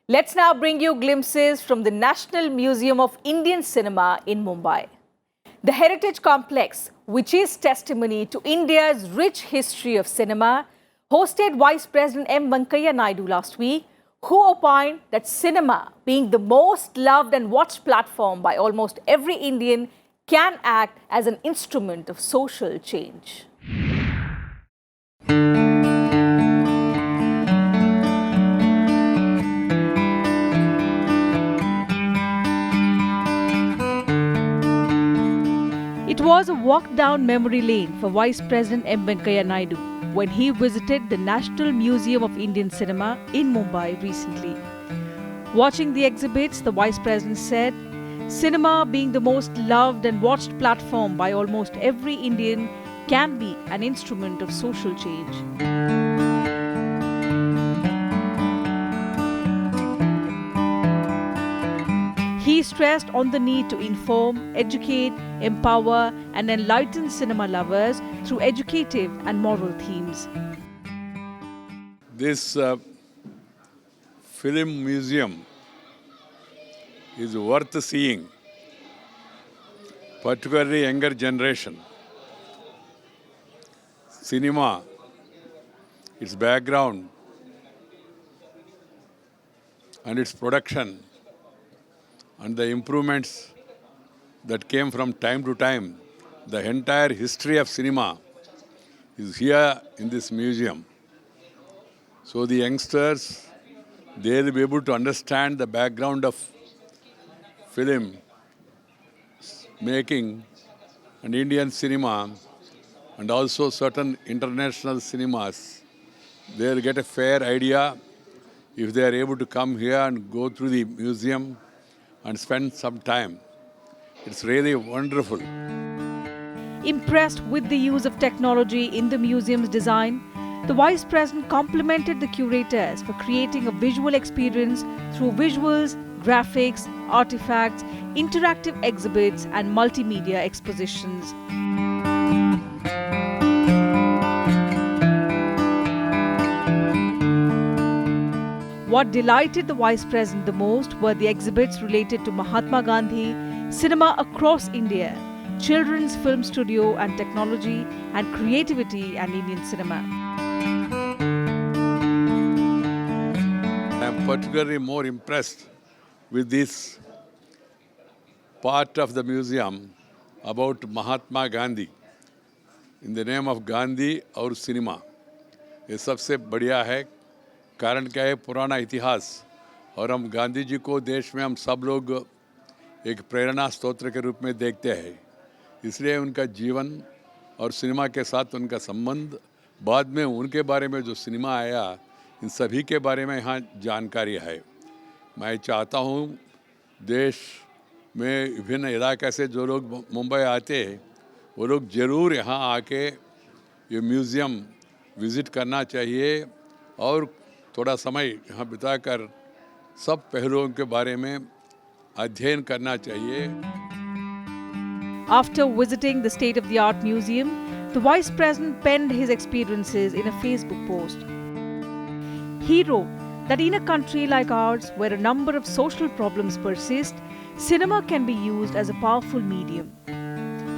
Let's now bring you glimpses from the National Museum of Indian Cinema in Mumbai. The Heritage Complex, which is testimony to India's rich history of cinema, hosted Vice President M Venkaiah Naidu last week, who opined that cinema, being the most loved and watched platform by almost every Indian, can act as an instrument of social change. It was a walk down memory lane for Vice President M Venkaiah Naidu when he visited the National Museum of Indian Cinema in Mumbai recently. Watching the exhibits, the Vice President said, "Cinema, being the most loved and watched platform by almost every Indian, can be an instrument of social change." He stressed on the need to inform, educate, empower and enlighten cinema lovers through educative and moral themes. This film museum is worth seeing, particularly younger generation. Cinema, its background and its production and the improvements that came from time to time, the entire history of cinema is here in this museum. So the youngsters, they will be able to understand the background of film making and Indian cinema and also certain international cinemas. They will get a fair idea if they are able to come here and go through the museum and spend some time. It's really wonderful. Impressed with the use of technology in the museum's design, the Vice President complimented the curators for creating a visual experience through visuals, graphics, artifacts, interactive exhibits and multimedia expositions. What delighted the Vice President the most were the exhibits related to Mahatma Gandhi, cinema across India, children's film studio and technology, and creativity and Indian cinema. I am particularly more impressed with this part of the museum about Mahatma Gandhi. In the name of Gandhi और cinema, ये सबसे बढ़िया है. कारण क्या है, पुराना इतिहास और हम गांधी जी को देश में हम सब लोग एक प्रेरणा स्तोत्र के रूप में देखते हैं. इसलिए उनका जीवन और सिनेमा के साथ उनका संबंध, बाद में उनके बारे में जो सिनेमा आया, इन सभी के बारे में यहाँ जानकारी है. मैं चाहता हूँ देश में विभिन्न इलाके से जो लोग मुंबई आते हैं, वो लोग ज़रूर यहाँ आके ये म्यूज़ियम विज़िट करना चाहिए और थोड़ा समय यहाँ बिताकर सब पहलुओं के बारे में अध्ययन करना चाहिए. After visiting the state-of-the-art museum, the Vice President penned his experiences in a Facebook post. He wrote that in a country like ours, where a number of social problems persist, cinema can be used as a powerful medium.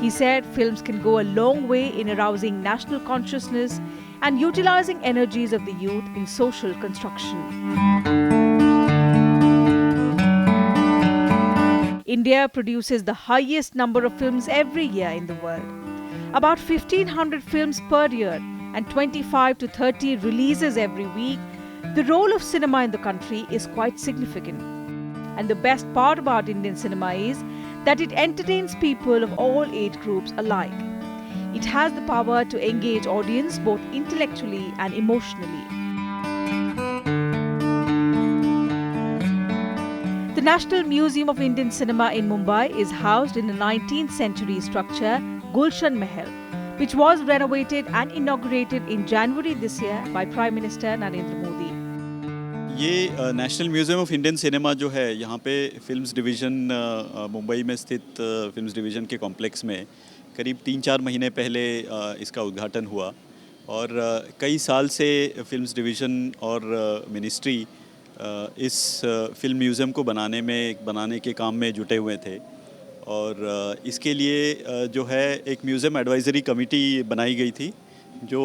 He said films can go a long way in arousing national consciousness and utilizing energies of the youth in social construction. India produces the highest number of films every year in the world. About 1,500 films per year and 25 to 30 releases every week. The role of cinema in the country is quite significant. And the best part about Indian cinema is that it entertains people of all age groups alike. It has the power to engage audience both intellectually and emotionally. The National Museum of Indian Cinema in Mumbai is housed in a 19th century structure, Gulshan Mahal, which was renovated and inaugurated in January this year by Prime Minister Narendra Modi. ये national museum of Indian cinema जो है, यहाँ पे films division Mumbai में स्थित films division के complex में करीब 3-4 महीने पहले इसका उद्घाटन हुआ और कई साल से फिल्म्स डिवीज़न और मिनिस्ट्री इस फिल्म म्यूज़ियम को बनाने के काम में जुटे हुए थे और इसके लिए जो है एक म्यूज़ियम एडवाइज़री कमेटी बनाई गई थी जो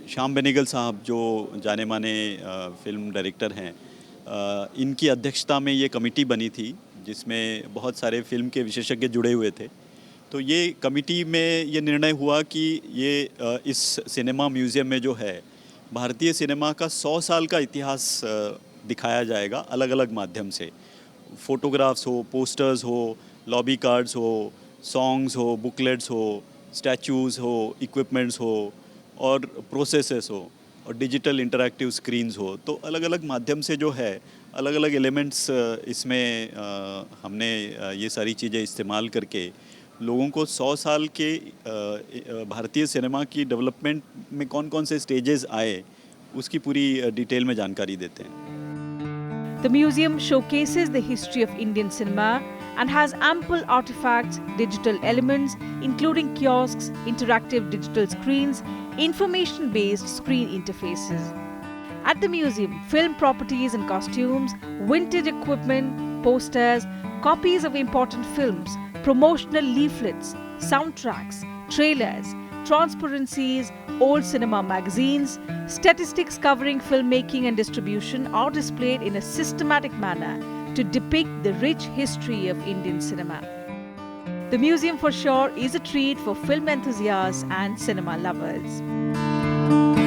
श्याम बेनेगल साहब जो जाने माने फिल्म डायरेक्टर हैं इनकी अध्यक्षता में ये कमेटी बनी थी जिसमें बहुत सारे फिल्म के विशेषज्ञ जुड़े हुए थे। तो ये कमेटी में ये निर्णय हुआ कि ये इस सिनेमा म्यूज़ियम में जो है भारतीय सिनेमा का 100 साल का इतिहास दिखाया जाएगा अलग अलग माध्यम से। फ़ोटोग्राफ्स हो, पोस्टर्स हो, लॉबी कार्ड्स हो, सॉन्ग्स हो, बुकलेट्स हो, स्टैचूज़ हो, इक्विपमेंट्स हो और प्रोसेसेस हो और डिजिटल इंटरैक्टिव स्क्रीन्स हो। तो अलग अलग माध्यम से जो है अलग अलग एलिमेंट्स इसमें हमने ये सारी चीज़ें इस्तेमाल करके लोगों को 100 साल के भारतीय सिनेमा की डेवलपमेंट में कौन कौन से स्टेजेस आए उसकी पूरी डिटेल में जानकारी देते हैं। The museum showcases the history of Indian cinema and has ample artifacts, digital elements, including kiosks, interactive digital screens, information-based screen interfaces. At the museum, film properties and costumes, vintage equipment, posters, copies of important films, promotional leaflets, soundtracks, trailers, transparencies, old cinema magazines, statistics covering filmmaking and distribution are displayed in a systematic manner to depict the rich history of Indian cinema. The museum for sure is a treat for film enthusiasts and cinema lovers.